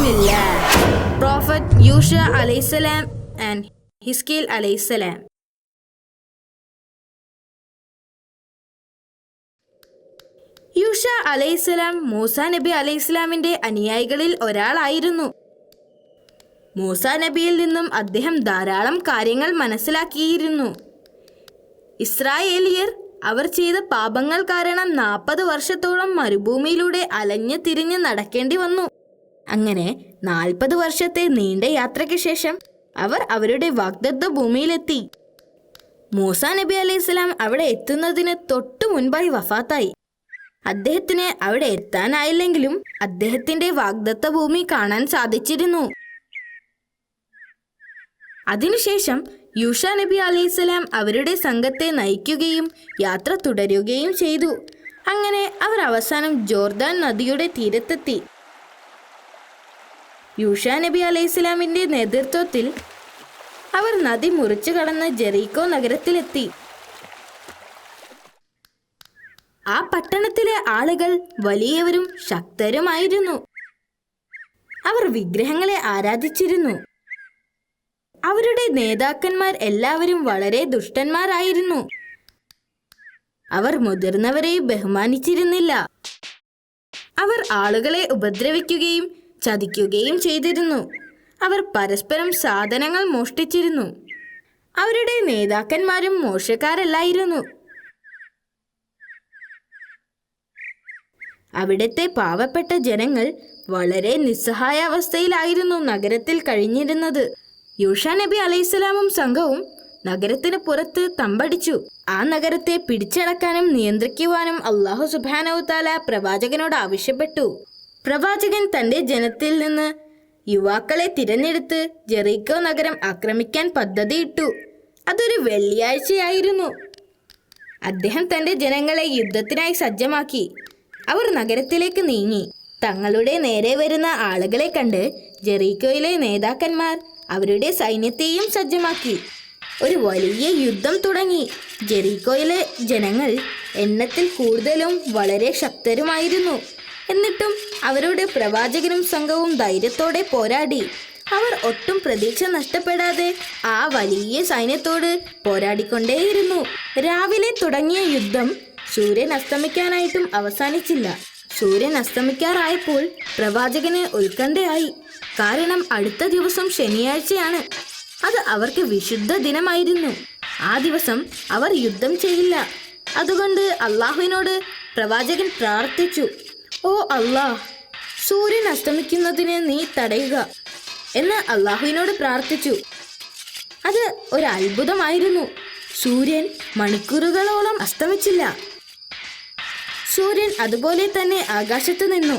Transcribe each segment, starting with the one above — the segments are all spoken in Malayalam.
Bismillah. Prophet Yusha alayhisalam and Hiskil alayhisalam. യൂഷ അലൈഹിസ്സലാം മൂസ നബി അലൈഹിസ്സലാമിന്റെ അനുയായികളിൽ ഒരാളായിരുന്നു. മൂസ നബിയിൽ നിന്നും അദ്ദേഹം ധാരാളം കാര്യങ്ങൾ മനസ്സിലാക്കിയിരുന്നു. ഇസ്രായേലിയർ അവർ ചെയ്ത പാപങ്ങൾ കാരണം 40 വർഷത്തോളം മരുഭൂമിയിലൂടെ അലഞ്ഞു തിരിഞ്ഞ് നടക്കേണ്ടി വന്നു. അങ്ങനെ 40 വർഷത്തെ നീണ്ട യാത്രയ്ക്ക് ശേഷം അവർ അവരുടെ വാഗ്ദത്ത ഭൂമിയിലെത്തി. മൂസ നബി അലൈഹിസ്സലാം അവിടെ എത്തുന്നതിന് തൊട്ടു മുൻപായി വഫാത്തായി. അദ്ദേഹത്തിന് അവിടെ എത്താനായില്ലെങ്കിലും അദ്ദേഹത്തിന്റെ വാഗ്ദത്ത ഭൂമി കാണാൻ സാധിച്ചിരുന്നു. അതിനുശേഷം യൂഷ നബി അലൈഹിസ്സലാം അവരുടെ സംഘത്തെ നയിക്കുകയും യാത്ര തുടരുകയും ചെയ്തു. അങ്ങനെ അവർ അവസാനം ജോർദാൻ നദിയുടെ തീരത്തെത്തി. യൂഷ നബി അലൈഹിസ്സലാമിന്റെ നേതൃത്വത്തിൽ അവർ നദി മുറിച്ചു കടന്ന് ജെറീക്കോ നഗരത്തിലെത്തി. ആ പട്ടണത്തിലെ ആളുകൾ വലിയവരും ശക്തരുമായിരുന്നു. അവർ വിഗ്രഹങ്ങളെ ആരാധിച്ചിരുന്നു. അവരുടെ നേതാക്കന്മാർ എല്ലാവരും വളരെ ദുഷ്ടന്മാരായിരുന്നു. അവർ മുതിർന്നവരെ ബഹുമാനിച്ചിരുന്നില്ല. അവർ ആളുകളെ ഉപദ്രവിക്കുകയും ചതിക്കുകയും ചെയ്തിരുന്നു. അവർ പരസ്പരം സാധനങ്ങൾ മോഷ്ടിച്ചിരുന്നു. അവരുടെ നേതാക്കന്മാരും മോശക്കാരല്ലായിരുന്നു. അവിടുത്തെ പാവപ്പെട്ട ജനങ്ങൾ വളരെ നിസ്സഹായാവസ്ഥയിലായിരുന്നു നഗരത്തിൽ കഴിഞ്ഞിരുന്നത്. യൂഷ നബി അലൈഹിസ്സലാമും സംഘവും നഗരത്തിന് പുറത്ത് തമ്പടിച്ചു. ആ നഗരത്തെ പിടിച്ചടക്കാനും നിയന്ത്രിക്കുവാനും അല്ലാഹു സുബ്ഹാനഹു തആല പ്രവാചകനോട് ആവശ്യപ്പെട്ടു. പ്രവാചകൻ തന്റെ ജനത്തിൽ നിന്ന് യുവാക്കളെ തിരഞ്ഞെടുത്ത് ജെറീക്കോ നഗരം ആക്രമിക്കാൻ പദ്ധതിയിട്ടു. അതൊരു വെള്ളിയാഴ്ചയായിരുന്നു. അദ്ദേഹം തന്റെ ജനങ്ങളെ യുദ്ധത്തിനായി സജ്ജമാക്കി. അവർ നഗരത്തിലേക്ക് നീങ്ങി. തങ്ങളുടെ നേരെ വരുന്ന ആളുകളെ കണ്ട് ജെറീക്കോയിലെ നേതാക്കന്മാർ അവരുടെ സൈന്യത്തെയും സജ്ജമാക്കി. ഒരു വലിയ യുദ്ധം തുടങ്ങി. ജെറീക്കോയിലെ ജനങ്ങൾ എണ്ണത്തിൽ കൂടുതലും വളരെ ശക്തരുമായിരുന്നു. എന്നിട്ടും അവരുടെ പ്രവാചകനും സംഘവും ധൈര്യത്തോടെ പോരാടി. അവർ ഒട്ടും പ്രതീക്ഷ നഷ്ടപ്പെടാതെ ആ വലിയ സൈന്യത്തോട് പോരാടിക്കൊണ്ടേയിരുന്നു. രാവിലെ തുടങ്ങിയ യുദ്ധം സൂര്യൻ അസ്തമിക്കാനായിട്ടും അവസാനിച്ചില്ല. സൂര്യൻ അസ്തമിക്കാറായപ്പോൾ പ്രവാചകന് ഉത്കണ്ഠയായി. കാരണം അടുത്ത ദിവസം ശനിയാഴ്ചയാണ്. അത് അവർക്ക് വിശുദ്ധ ദിനമായിരുന്നു. ആ ദിവസം അവർ യുദ്ധം ചെയ്യില്ല. അതുകൊണ്ട് അള്ളാഹുവിനോട് പ്രവാചകൻ പ്രാർത്ഥിച്ചു, "ഓ അള്ളാഹ്, സൂര്യൻ അസ്തമിക്കുന്നതിന് നീ തടയുക" എന്ന് അള്ളാഹുവിനോട് പ്രാർത്ഥിച്ചു. അത് ഒരു അത്ഭുതമായിരുന്നു. സൂര്യൻ മണിക്കൂറുകളോളം അസ്തമിച്ചില്ല. സൂര്യൻ അതുപോലെ തന്നെ ആകാശത്ത് നിന്നു.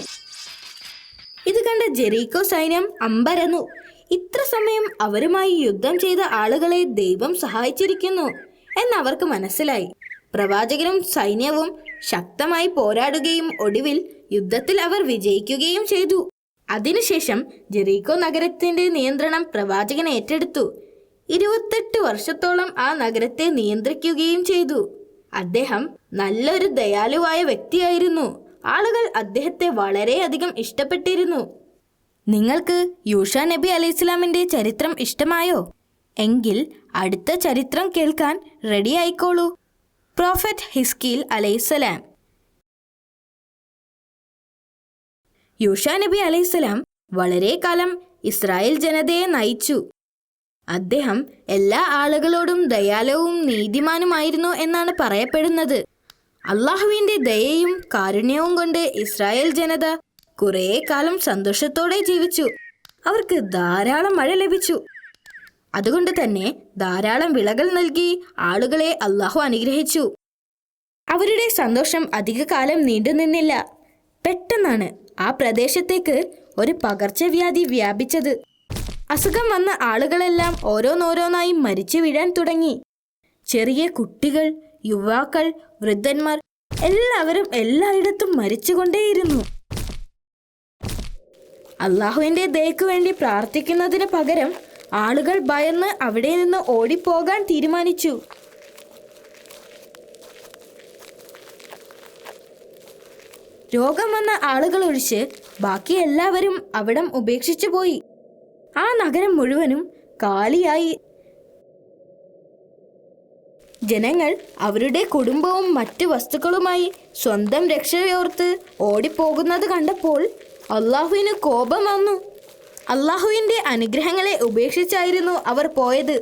ഇത് കണ്ട ജെറീക്കോ സൈന്യം അമ്പരന്നു. ഇത്ര സമയം അവരുമായി യുദ്ധം ചെയ്ത ആളുകളെ ദൈവം സഹായിച്ചിരിക്കുന്നു എന്നവർക്ക് മനസ്സിലായി. പ്രവാചകനും സൈന്യവും ശക്തമായി പോരാടുകയും ഒടുവിൽ യുദ്ധത്തിൽ അവർ വിജയിക്കുകയും ചെയ്തു. അതിനുശേഷം ജെറീക്കോ നഗരത്തിന്റെ നിയന്ത്രണം പ്രവാചകൻ ഏറ്റെടുത്തു. 28 വർഷത്തോളം ആ നഗരത്തെ നിയന്ത്രിക്കുകയും ചെയ്തു. അദ്ദേഹം നല്ലൊരു ദയാലുവായ വ്യക്തിയായിരുന്നു. ആളുകൾ അദ്ദേഹത്തെ വളരെയധികം ഇഷ്ടപ്പെട്ടിരുന്നു. നിങ്ങൾക്ക് യൂഷ നബി അലൈഹിസ്സലാമിന്റെ ചരിത്രം ഇഷ്ടമായോ? എങ്കിൽ അടുത്ത ചരിത്രം കേൾക്കാൻ റെഡി ആയിക്കോളൂ. പ്രോഫറ്റ് ഹിസ്കീൽ അലൈഹിസ്സലാം. യൂഷ നബി അലൈഹിസ്സലാം വളരെ കാലം ഇസ്രായേൽ ജനതയെ നയിച്ചു. അദ്ദേഹം എല്ലാ ആളുകളോടും ദയാലുവും നീതിമാനുമായിരുന്നു എന്നാണ് പറയപ്പെടുന്നത്. അള്ളാഹുവിന്റെ ദയയും കാരുണ്യവും കൊണ്ട് ഇസ്രായേൽ ജനത കുറേ കാലം സന്തോഷത്തോടെ ജീവിച്ചു. അവർക്ക് ധാരാളം മഴ ലഭിച്ചു. അതുകൊണ്ട് തന്നെ ധാരാളം വിളകൾ നൽകി ആളുകളെ അള്ളാഹു അനുഗ്രഹിച്ചു. അവരുടെ സന്തോഷം അധികകാലം നീണ്ടുനിന്നില്ല. പെട്ടെന്നാണ് ആ പ്രദേശത്തേക്ക് ഒരു പകർച്ചവ്യാധി വ്യാപിച്ചത്. അസുഖം വന്ന ആളുകളെല്ലാം ഓരോന്നോരോന്നായി മരിച്ചു വീഴാൻ തുടങ്ങി. ചെറിയ കുട്ടികൾ, യുവാക്കൾ, വൃദ്ധന്മാർ എല്ലാവരും എല്ലായിടത്തും മരിച്ചുകൊണ്ടേയിരുന്നു. അള്ളാഹുവിന്റെ ദയക്ക് വേണ്ടി പ്രാർത്ഥിക്കുന്നതിന് പകരം ആളുകൾ ഭയന്ന് അവിടെ നിന്ന് ഓടിപ്പോകാൻ തീരുമാനിച്ചു. രോഗം വന്ന ആളുകൾ ഒഴിച്ച് ബാക്കി എല്ലാവരും അവിടം ഉപേക്ഷിച്ചു പോയി. ആ നഗരം മുഴുവനും കാലിയായി. ജനങ്ങൾ അവരുടെ കുടുംബവും മറ്റു വസ്തുക്കളുമായി സ്വന്തം രക്ഷയോർത്ത് ഓടിപ്പോകുന്നത് കണ്ടപ്പോൾ അള്ളാഹുവിന് കോപം വന്നു. അള്ളാഹുവിൻ്റെ അനുഗ്രഹങ്ങളെ ഉപേക്ഷിച്ചായിരുന്നു അവർ പോയത്.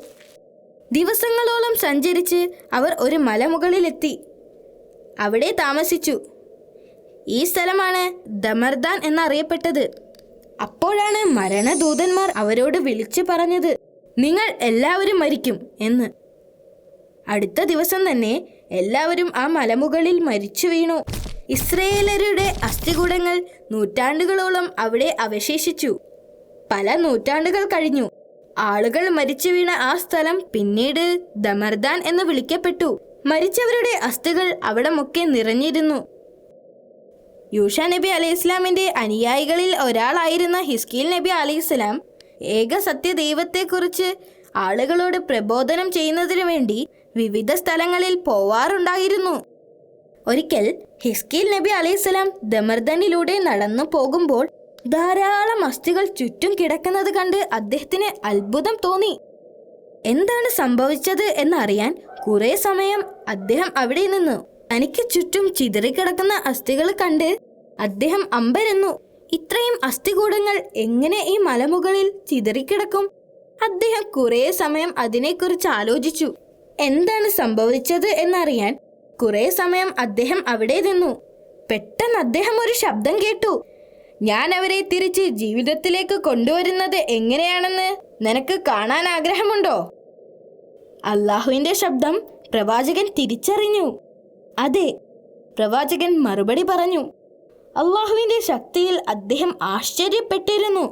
ദിവസങ്ങളോളം സഞ്ചരിച്ച് അവർ ഒരു മലമുകളിലെത്തി. അവിടെ താമസിച്ചു. ഈ സ്ഥലമാണ് ദമർദാൻ എന്നറിയപ്പെട്ടത്. അപ്പോഴാണ് മരണദൂതന്മാർ അവരോട് വിളിച്ചു പറഞ്ഞത്, നിങ്ങൾ എല്ലാവരും മരിക്കും എന്ന്. അടുത്ത ദിവസം തന്നെ എല്ലാവരും ആ മലമുകളിൽ മരിച്ചു വീണു. ഇസ്രയേലരുടെ അസ്ഥികൂടങ്ങൾ നൂറ്റാണ്ടുകളോളം അവിടെ അവശേഷിച്ചു. പല നൂറ്റാണ്ടുകൾ കഴിഞ്ഞു. ആളുകൾ മരിച്ചു വീണ ആ സ്ഥലം പിന്നീട് ദമർദാൻ എന്ന് വിളിക്കപ്പെട്ടു. മരിച്ചവരുടെ അസ്ഥികൾ അവിടമൊക്കെ നിറഞ്ഞിരുന്നു. യൂഷ നബി അലൈഹി ഇസ്ലാമിന്റെ അനുയായികളിൽ ഒരാളായിരുന്ന ഹിസ്കീൽ നബി അലൈഹി ഇസ്ലാം ഏക സത്യദൈവത്തെക്കുറിച്ച് ആളുകളോട് പ്രബോധനം ചെയ്യുന്നതിനു വേണ്ടി വിവിധ സ്ഥലങ്ങളിൽ പോവാറുണ്ടായിരുന്നു. ഒരിക്കൽ ഹിസ്കീൽ നബി അലൈഹി ഇസ്ലാം ദമർദനിലൂടെ നടന്നു പോകുമ്പോൾ ധാരാളം അസ്ഥികൾ ചുറ്റും കിടക്കുന്നത് കണ്ട് അദ്ദേഹത്തിന് അത്ഭുതം തോന്നി. എന്താണ് സംഭവിച്ചത് എന്നറിയാൻ കുറെ സമയം അദ്ദേഹം അവിടെ നിന്നു. തനിക്ക് ചുറ്റും ചിതറിക്കിടക്കുന്ന അസ്ഥികൾ കണ്ട് അദ്ദേഹം അമ്പരന്നു. ഇത്രയും അസ്ഥികൂടങ്ങൾ എങ്ങനെ ഈ മലമുകളിൽ ചിതറിക്കിടക്കും? അദ്ദേഹം കുറെ സമയം അതിനെക്കുറിച്ച് ആലോചിച്ചു. എന്താണ് സംഭവിച്ചത് എന്നറിയാൻ കുറെ സമയം അദ്ദേഹം അവിടെ നിന്നു. പെട്ടെന്ന് അദ്ദേഹം ഒരു ശബ്ദം കേട്ടു. ഞാൻ അവരെ തിരിച്ച് ജീവിതത്തിലേക്ക് കൊണ്ടുവരുന്നത് എങ്ങനെയാണെന്ന് നിനക്ക് കാണാൻ ആഗ്രഹമുണ്ടോ? അള്ളാഹുവിന്റെ ശബ്ദം പ്രവാചകൻ തിരിച്ചറിഞ്ഞു. അതെ, പ്രവാചകൻ മറുപടി പറഞ്ഞു. അള്ളാഹുവിന്റെ ശക്തിയിൽ അദ്ദേഹം ആശ്ചര്യപ്പെട്ടിരുന്നു.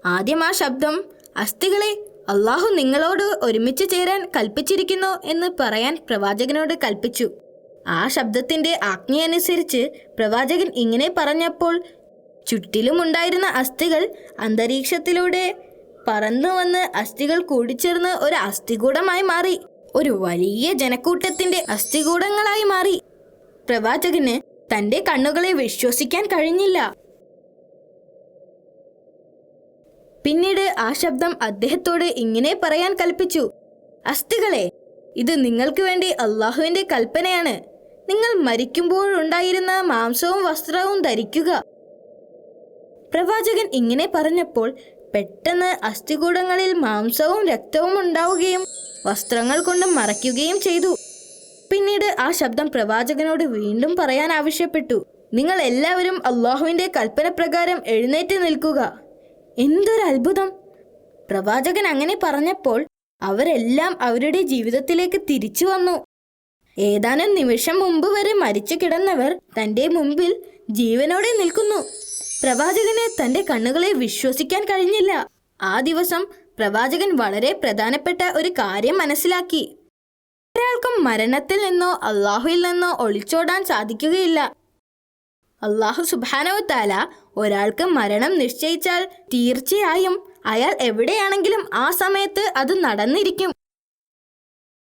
ആദ്യം ആ ശബ്ദം, അസ്ഥികളെ, അള്ളാഹു നിങ്ങളോട് ഒരുമിച്ച് ചേരാൻ കൽപ്പിച്ചിരിക്കുന്നു എന്ന് പറയാൻ പ്രവാചകനോട് കൽപ്പിച്ചു. ആ ശബ്ദത്തിന്റെ ആജ്ഞയനുസരിച്ച് പ്രവാചകൻ ഇങ്ങനെ പറഞ്ഞപ്പോൾ ചുറ്റിലുമുണ്ടായിരുന്ന അസ്ഥികൾ അന്തരീക്ഷത്തിലൂടെ പറന്നു വന്ന് അസ്ഥികൾ കൂടിച്ചേർന്ന് ഒരു അസ്ഥികൂടമായി മാറി. ഒരു വലിയ ജനക്കൂട്ടത്തിന്റെ അസ്ഥികൂടങ്ങളായി മാറി. പ്രവാചകന് തന്റെ കണ്ണുകളെ വിശ്വസിക്കാൻ കഴിഞ്ഞില്ല. പിന്നീട് ആ ശബ്ദം അദ്ദേഹത്തോട് ഇങ്ങനെ പറയാൻ കൽപ്പിച്ചു. അസ്ഥികളെ, ഇത് നിങ്ങൾക്ക് വേണ്ടി അള്ളാഹുവിന്റെ കൽപ്പനയാണ്. നിങ്ങൾ മരിക്കുമ്പോഴുണ്ടായിരുന്ന മാംസവും വസ്ത്രവും ധരിക്കുക. പ്രവാചകൻ ഇങ്ങനെ പറഞ്ഞപ്പോൾ പെട്ടെന്ന് അസ്ഥികൂടങ്ങളിൽ മാംസവും രക്തവും ഉണ്ടാവുകയും വസ്ത്രങ്ങൾ കൊണ്ട് മറയ്ക്കുകയും ചെയ്തു. പിന്നീട് ആ ശബ്ദം പ്രവാചകനോട് വീണ്ടും പറയാൻ ആവശ്യപ്പെട്ടു. നിങ്ങൾ എല്ലാവരും അള്ളാഹുവിന്റെ കൽപ്പന പ്രകാരം എഴുന്നേറ്റ് നിൽക്കുക. എന്തൊരു അത്ഭുതം! പ്രവാചകൻ അങ്ങനെ പറഞ്ഞപ്പോൾ അവരെല്ലാം അവരുടെ ജീവിതത്തിലേക്ക് തിരിച്ചു വന്നു. ഏതാനും നിമിഷം മുമ്പ് വരെ മരിച്ചു കിടന്നവർ തന്റെ മുമ്പിൽ ജീവനോടെ നിൽക്കുന്നു. പ്രവാചകന് തന്റെ കണ്ണുകളെ വിശ്വസിക്കാൻ കഴിഞ്ഞില്ല. ആ ദിവസം പ്രവാചകൻ വളരെ പ്രധാനപ്പെട്ട ഒരു കാര്യം മനസ്സിലാക്കി. ഒരാൾക്കും മരണത്തിൽ നിന്നോ അള്ളാഹുവിൽ നിന്നോ ഒളിച്ചോടാൻ സാധിക്കുകയില്ല. അള്ളാഹു സുബ്ഹാനഹു വ തആല ഒരാൾക്ക് മരണം നിശ്ചയിച്ചാൽ തീർച്ചയായും അയാൾ എവിടെയാണെങ്കിലും ആ സമയത്ത് അത് നടന്നിരിക്കും.